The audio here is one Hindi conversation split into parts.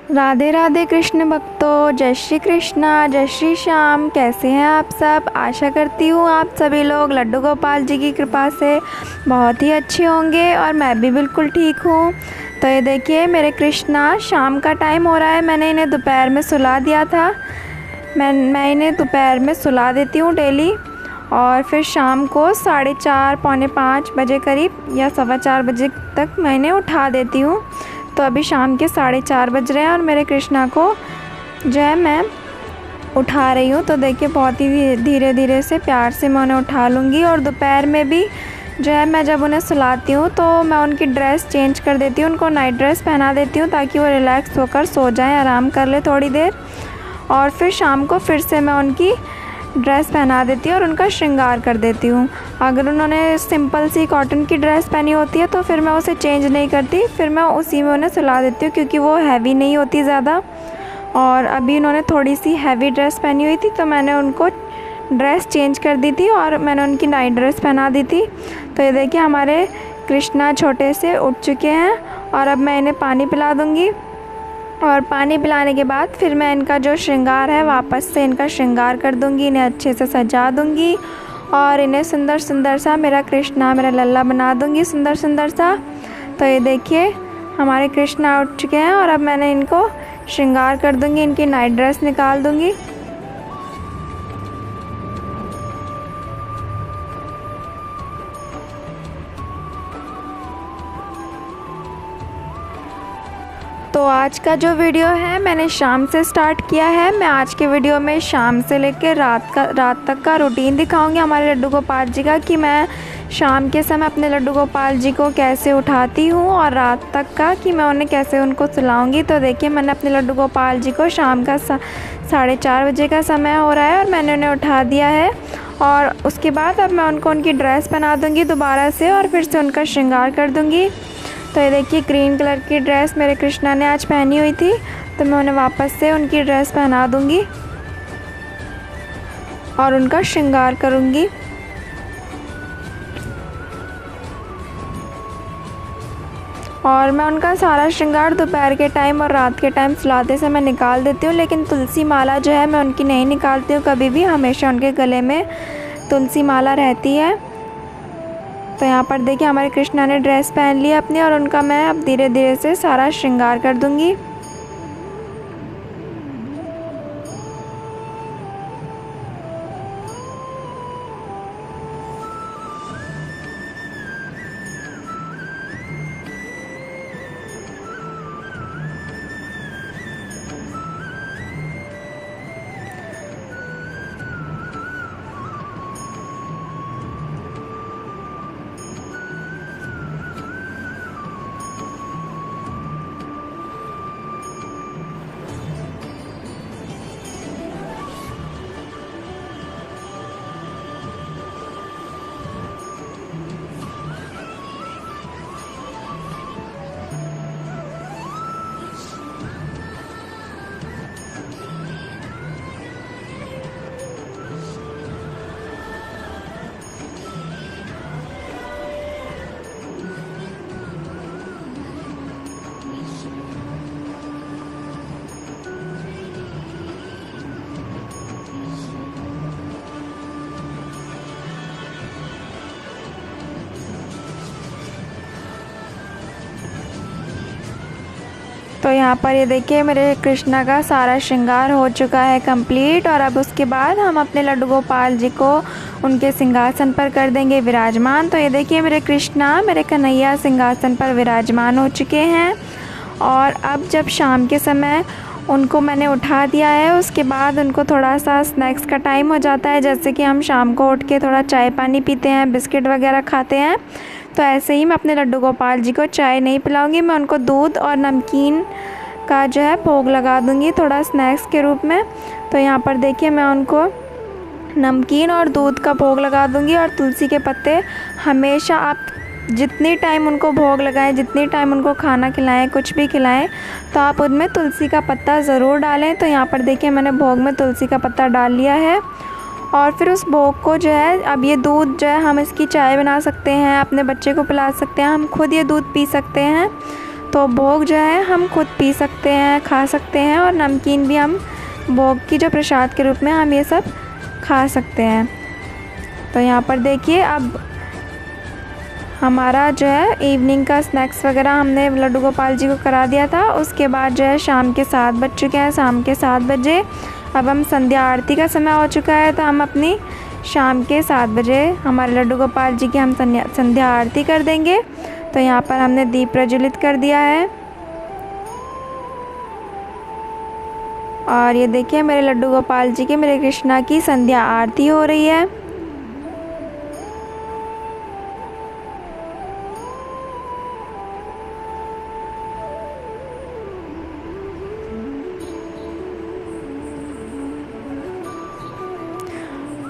राधे राधे कृष्ण भक्तों, जय श्री कृष्णा, जय श्री श्याम। कैसे हैं आप सब? आशा करती हूँ आप सभी लोग लड्डू गोपाल जी की कृपा से बहुत ही अच्छे होंगे और मैं भी बिल्कुल ठीक हूँ। तो ये देखिए मेरे कृष्णा, शाम का टाइम हो रहा है। मैंने इन्हें दोपहर में सुला दिया था। मैं इन्हें दोपहर में सुला देती हूँ डेली, और फिर शाम को 4:30 पौने 5 बजे करीब या 4:15 बजे तक मैं इन्हें उठा देती हूँ। तो अभी शाम के 4:30 बज रहे हैं और मेरे कृष्णा को जो है मैं उठा रही हूँ। तो देखिए बहुत ही धीरे धीरे से प्यार से मैं उन्हें उठा लूँगी। और दोपहर में भी जो है मैं जब उन्हें सुलाती हूँ तो मैं उनकी ड्रेस चेंज कर देती हूँ, उनको नाइट ड्रेस पहना देती हूँ ताकि वो रिलैक्स होकर सो जाएं, आराम कर ले थोड़ी देर। और फिर शाम को फिर से मैं उनकी ड्रेस पहना देती हूँ और उनका श्रृंगार कर देती हूँ। अगर उन्होंने सिंपल सी कॉटन की ड्रेस पहनी होती है तो फिर मैं उसे चेंज नहीं करती, फिर मैं उसी में उन्हें सुला देती हूँ क्योंकि वो हैवी नहीं होती ज़्यादा। और अभी उन्होंने थोड़ी सी हैवी ड्रेस पहनी हुई थी तो मैंने उनको ड्रेस चेंज कर दी थी और मैंने उनकी नाइट ड्रेस पहना दी थी। तो ये देखिए हमारे कृष्णा छोटे से उठ चुके हैं और अब मैं इन्हें पानी पिला दूँगी। और पानी पिलाने के बाद फिर मैं इनका जो श्रृंगार है वापस से इनका श्रृंगार कर दूँगी, इन्हें अच्छे से सजा दूँगी और इन्हें सुंदर सुंदर सा मेरा कृष्णा, मेरा लल्ला बना दूँगी सुंदर सुंदर सा। तो ये देखिए हमारे कृष्णा उठ चुके हैं और अब मैंने इनको श्रृंगार कर दूँगी, इनकी नाइट ड्रेस निकाल दूँगी। तो आज का जो वीडियो है मैंने शाम से स्टार्ट किया है। मैं आज के वीडियो में शाम से लेकर रात तक का रूटीन दिखाऊंगी हमारे लड्डू गोपाल जी का, कि मैं शाम के समय अपने लड्डू गोपाल जी को कैसे उठाती हूँ और रात तक का कि मैं उन्हें कैसे उनको सुलाऊंगी। तो देखिए मैंने अपने लड्डू गोपाल जी को शाम का 4:30 बजे का समय हो रहा है और मैंने उन्हें उठा दिया है। और उसके बाद अब मैं उनको उनकी ड्रेस पहना दूँगी दोबारा से और फिर से उनका श्रृंगार कर दूँगी। तो ये देखिए ग्रीन कलर की ड्रेस मेरे कृष्णा ने आज पहनी हुई थी तो मैं उन्हें वापस से उनकी ड्रेस पहना दूंगी और उनका श्रृंगार करूंगी। और मैं उनका सारा श्रृंगार दोपहर के टाइम और रात के टाइम सुलाते समय निकाल देती हूँ, लेकिन तुलसी माला जो है मैं उनकी नहीं निकालती हूँ कभी भी, हमेशा उनके गले में तुलसी माला रहती है। तो यहाँ पर देखिए हमारे कृष्णा ने ड्रेस पहन ली अपनी और उनका मैं अब धीरे धीरे से सारा श्रृंगार कर दूंगी। तो यहाँ पर ये देखिए मेरे कृष्णा का सारा श्रृंगार हो चुका है कंप्लीट। और अब उसके बाद हम अपने लड्डू गोपाल जी को उनके सिंहासन पर कर देंगे विराजमान। तो ये देखिए मेरे कृष्णा, मेरे कन्हैया सिंहासन पर विराजमान हो चुके हैं। और अब जब शाम के समय उनको मैंने उठा दिया है, उसके बाद उनको थोड़ा सा स्नैक्स का टाइम हो जाता है, जैसे कि हम शाम को उठ के थोड़ा चाय पानी पीते हैं, बिस्किट वगैरह खाते हैं। तो ऐसे ही मैं अपने लड्डू गोपाल जी को चाय नहीं पिलाऊंगी, मैं उनको दूध और नमकीन का जो है भोग लगा दूंगी थोड़ा स्नैक्स के रूप में। तो यहाँ पर देखिए मैं उनको नमकीन और दूध का भोग लगा दूंगी। और तुलसी के पत्ते हमेशा आप जितनी टाइम उनको भोग लगाएं, जितनी टाइम उनको खाना खिलाएं, कुछ भी खिलाएं, तो आप उनमें तुलसी का पत्ता ज़रूर डालें। तो यहाँ पर देखिए मैंने भोग में तुलसी का पत्ता डाल लिया है। और फिर उस भोग को जो है, अब ये दूध जो है हम इसकी चाय बना सकते हैं, अपने बच्चे को पिला सकते हैं, हम खुद ये दूध पी सकते हैं। तो भोग जो है हम खुद पी सकते हैं, खा सकते हैं, और नमकीन भी हम भोग की जो प्रसाद के रूप में हम ये सब खा सकते हैं। तो यहाँ पर देखिए अब हमारा जो है इवनिंग का स्नैक्स वगैरह हमने लड्डू गोपाल जी को करा दिया था। उसके बाद जो है शाम के 7 बज चुके हैं, शाम के 7 बजे अब हम संध्या आरती का समय हो चुका है। तो हम अपनी शाम के 7 बजे हमारे लड्डू गोपाल जी की हम संध्या आरती कर देंगे। तो यहाँ पर हमने दीप प्रज्वलित कर दिया है और ये देखिए मेरे लड्डू गोपाल जी की, मेरे कृष्णा की संध्या आरती हो रही है।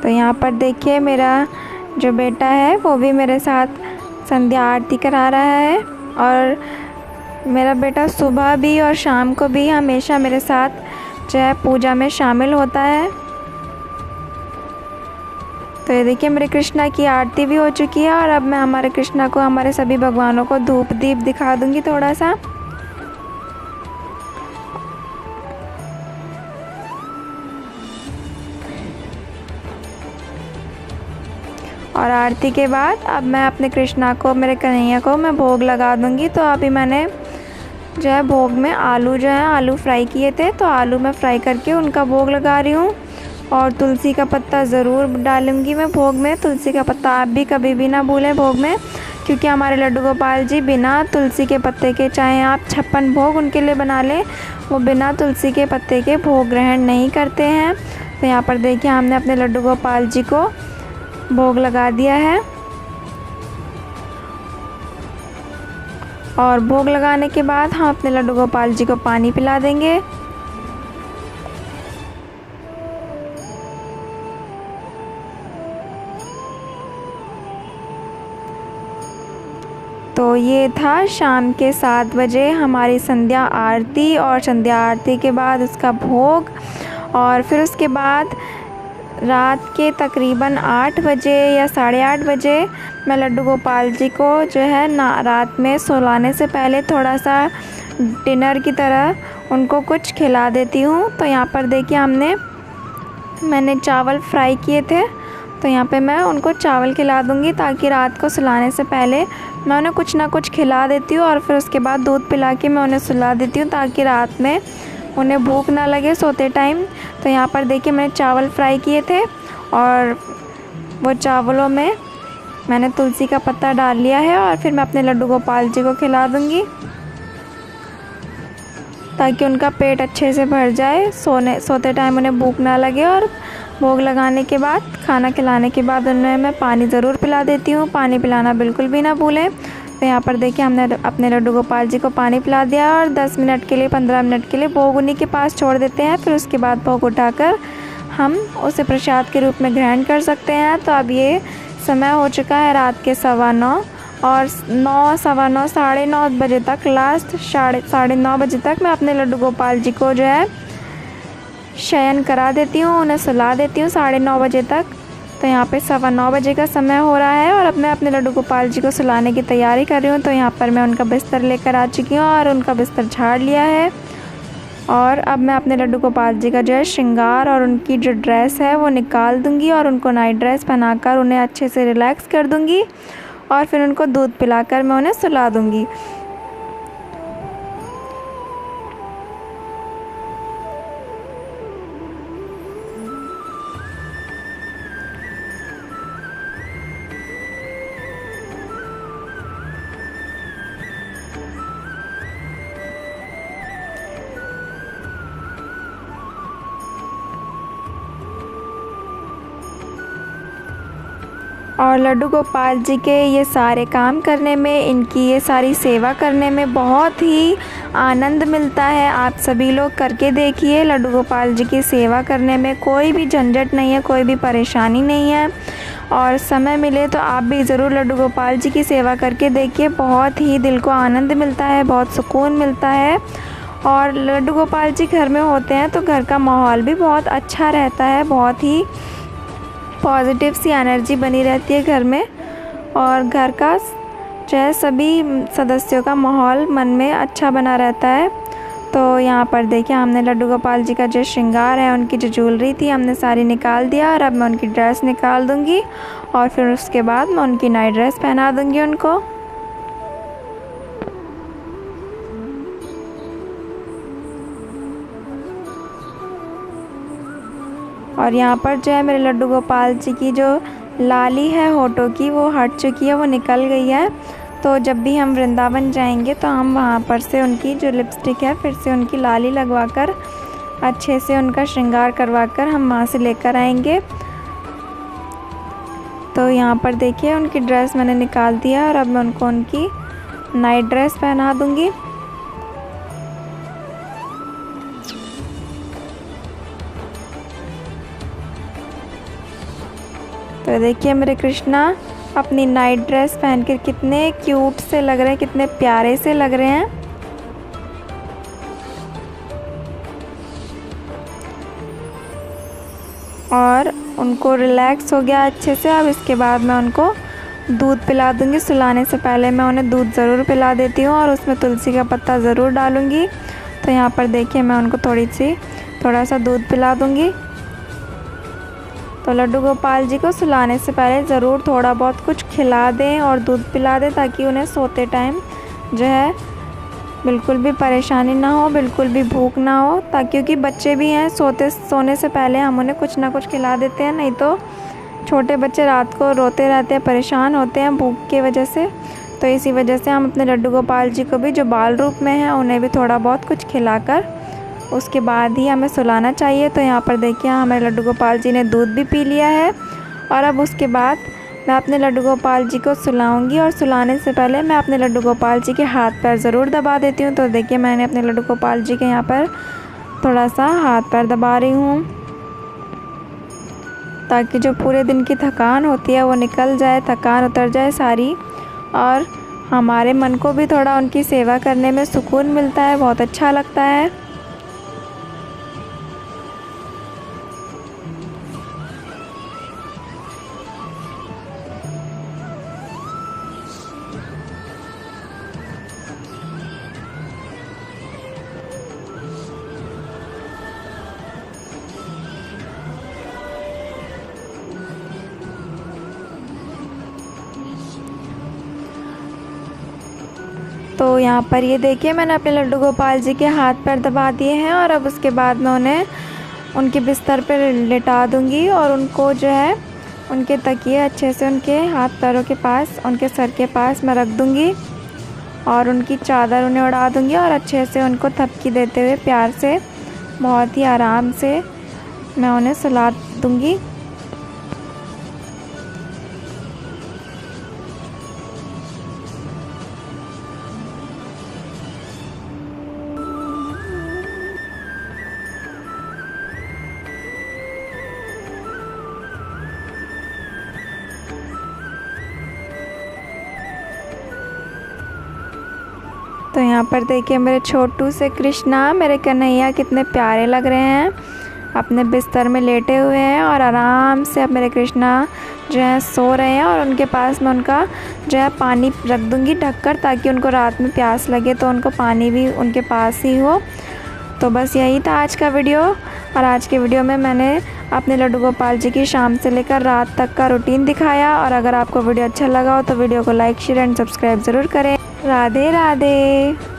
तो यहाँ पर देखिए मेरा जो बेटा है वो भी मेरे साथ संध्या आरती करा रहा है और मेरा बेटा सुबह भी और शाम को भी हमेशा मेरे साथ जो है पूजा में शामिल होता है। तो ये देखिए मेरे कृष्णा की आरती भी हो चुकी है और अब मैं हमारे कृष्णा को, हमारे सभी भगवानों को धूप दीप दिखा दूंगी थोड़ा सा। और आरती के बाद अब मैं अपने कृष्णा को, मेरे कन्हैया को मैं भोग लगा दूंगी। तो अभी मैंने जो है भोग में आलू फ्राई किए थे, तो आलू मैं फ्राई करके उनका भोग लगा रही हूँ। और तुलसी का पत्ता ज़रूर डालूँगी मैं भोग में। तुलसी का पत्ता आप भी कभी भी ना भूलें भोग में, क्योंकि हमारे लड्डू गोपाल जी बिना तुलसी के पत्ते के, चाहे आप 56 भोग उनके लिए बना लें, वो बिना तुलसी के पत्ते के भोग ग्रहण नहीं करते हैं। तो यहाँ पर देखिए हमने अपने लड्डू गोपाल जी को भोग लगा दिया है और भोग लगाने के बाद हम अपने लड्डू गोपाल जी को पानी पिला देंगे। तो ये था शाम के 7 बजे हमारी संध्या आरती और संध्या आरती के बाद उसका भोग। और फिर उसके बाद रात के तकरीबन 8 बजे या 8:30 बजे मैं लड्डू गोपाल जी को जो है ना रात में सोलाने से पहले थोड़ा सा डिनर की तरह उनको कुछ खिला देती हूँ। तो यहाँ पर देखिए मैंने चावल फ्राई किए थे, तो यहाँ पे मैं उनको चावल खिला दूँगी ताकि रात को सुलाने से पहले मैं उन्हें कुछ ना कुछ खिला देती हूँ और फिर उसके बाद दूध पिला के मैं उन्हें सुला देती हूँ ताकि रात में उन्हें भूख ना लगे सोते टाइम। तो यहाँ पर देखिए मैंने चावल फ्राई किए थे और वो चावलों में मैंने तुलसी का पत्ता डाल लिया है और फिर मैं अपने लड्डू गोपाल जी को खिला दूँगी ताकि उनका पेट अच्छे से भर जाए, सोते टाइम उन्हें भूख ना लगे। और भोग लगाने के बाद, खाना खिलाने के बाद उन्हें मैं पानी ज़रूर पिला देती हूँ, पानी पिलाना बिल्कुल भी ना भूलें। तो यहाँ पर देखिए हमने अपने लड्डू गोपाल जी को पानी पिला दिया और 10 मिनट के लिए, 15 मिनट के लिए भोग उन्हीं के पास छोड़ देते हैं। फिर उसके बाद भोग उठाकर हम उसे प्रसाद के रूप में ग्रहण कर सकते हैं। तो अब ये समय हो चुका है रात के 9:15 और 9, 9:15, 9:30 बजे तक, लास्ट 9:30 बजे तक मैं अपने लड्डू गोपाल जी को जो है शयन करा देती हूँ, उन्हें सुला देती हूँ 9:30 बजे तक। तो यहाँ पे 9:15 बजे का समय हो रहा है और अब मैं अपने लड्डू गोपाल जी को सुलाने की तैयारी कर रही हूँ। तो यहाँ पर मैं उनका बिस्तर लेकर आ चुकी हूँ और उनका बिस्तर झाड़ लिया है। और अब मैं अपने लड्डू गोपाल जी का जो है श्रृंगार और उनकी जो ड्रेस है वो निकाल दूँगी और उनको नाइट ड्रेस पहनाकर उन्हें अच्छे से रिलैक्स कर दूँगी और फिर उनको दूध पिलाकर मैं उन्हें सुला दूँगी। और लड्डू गोपाल जी के ये सारे काम करने में, इनकी ये सारी सेवा करने में बहुत ही आनंद मिलता है। आप सभी लोग करके देखिए, लड्डू गोपाल जी की सेवा करने में कोई भी झंझट नहीं है, कोई भी परेशानी नहीं है। और समय मिले तो आप भी ज़रूर लड्डू गोपाल जी की सेवा करके देखिए, बहुत ही दिल को आनंद मिलता है, बहुत सुकून मिलता है। और लड्डू गोपाल जी घर में होते हैं तो घर का माहौल भी बहुत अच्छा रहता है, बहुत ही पॉजिटिव सी एनर्जी बनी रहती है घर में और घर का जो है सभी सदस्यों का माहौल मन में अच्छा बना रहता है। तो यहाँ पर देखिए हमने लड्डू गोपाल जी का जो श्रृंगार है, उनकी जो ज्वेलरी थी, हमने सारी निकाल दिया। और अब मैं उनकी ड्रेस निकाल दूँगी और फिर उसके बाद मैं उनकी नई ड्रेस पहना दूँगी उनको। और यहाँ पर जो है मेरे लड्डू गोपाल जी की जो लाली है होठों की, वो हट चुकी है, वो निकल गई है। तो जब भी हम वृंदावन जाएंगे तो हम वहाँ पर से उनकी जो लिपस्टिक है फिर से उनकी लाली लगवा कर अच्छे से उनका श्रृंगार करवा कर हम वहाँ से लेकर आएंगे। तो यहाँ पर देखिए उनकी ड्रेस मैंने निकाल दिया और अब मैं उनको उनकी नाइट ड्रेस पहना दूँगी। तो देखिए मेरे कृष्णा अपनी नाइट ड्रेस पहनकर कितने क्यूट से लग रहे हैं, कितने प्यारे से लग रहे हैं। और उनको रिलैक्स हो गया अच्छे से। अब इसके बाद मैं उनको दूध पिला दूँगी। सुलाने से पहले मैं उन्हें दूध ज़रूर पिला देती हूँ और उसमें तुलसी का पत्ता ज़रूर डालूँगी। तो यहाँ पर देखिए मैं उनको थोड़ा सा दूध पिला दूँगी। तो लड्डू गोपाल जी को सुलाने से पहले ज़रूर थोड़ा बहुत कुछ खिला दें और दूध पिला दें, ताकि उन्हें सोते टाइम जो है बिल्कुल भी परेशानी ना हो, बिल्कुल भी भूख ना हो। ताकि क्योंकि बच्चे भी हैं, सोने से पहले हम उन्हें कुछ ना कुछ खिला देते हैं, नहीं तो छोटे बच्चे रात को रोते रहते हैं, परेशान होते हैं भूख की वजह से। तो इसी वजह से हम अपने लड्डू गोपाल जी को भी जो बाल रूप में हैं उन्हें भी थोड़ा बहुत कुछ खिलाकर उसके बाद ही हमें सुलाना चाहिए। तो यहाँ पर देखिए हमारे लड्डू गोपाल जी ने दूध भी पी लिया है। और अब उसके बाद मैं अपने लड्डू गोपाल जी को सुलाऊंगी और सुलाने से पहले मैं अपने लड्डू गोपाल जी के हाथ पैर ज़रूर दबा देती हूँ। तो देखिए मैंने अपने लड्डू गोपाल जी के यहाँ पर थोड़ा सा हाथ पैर दबा रही हूँ, ताकि जो पूरे दिन की थकान होती है वो निकल जाए, थकान उतर जाए सारी। और हमारे मन को भी थोड़ा उनकी सेवा करने में सुकून मिलता है, बहुत अच्छा लगता है। तो यहाँ पर ये देखिए मैंने अपने लड्डू गोपाल जी के हाथ पैर दबा दिए हैं। और अब उसके बाद मैं उन्हें उनके बिस्तर पर लेटा दूँगी और उनको जो है उनके तकिए अच्छे से उनके हाथ पैरों के पास, उनके सर के पास मैं रख दूँगी और उनकी चादर उन्हें उड़ा दूँगी और अच्छे से उनको थपकी देते हुए प्यार से बहुत ही आराम से मैं उन्हें सुला दूँगी। तो यहाँ पर देखिए मेरे छोटू से कृष्णा, मेरे कन्हैया कितने प्यारे लग रहे हैं, अपने बिस्तर में लेटे हुए हैं और आराम से अब मेरे कृष्णा जो है सो रहे हैं। और उनके पास मैं उनका जो है पानी रख दूँगी ढककर, ताकि उनको रात में प्यास लगे तो उनको पानी भी उनके पास ही हो। तो बस यही था आज का वीडियो। और आज के वीडियो में मैंने अपने लड्डू गोपाल जी की शाम से लेकर रात तक का रूटीन दिखाया। और अगर आपको वीडियो अच्छा लगा हो तो वीडियो को लाइक, शेयर एंड सब्सक्राइब ज़रूर करें। राधे राधे।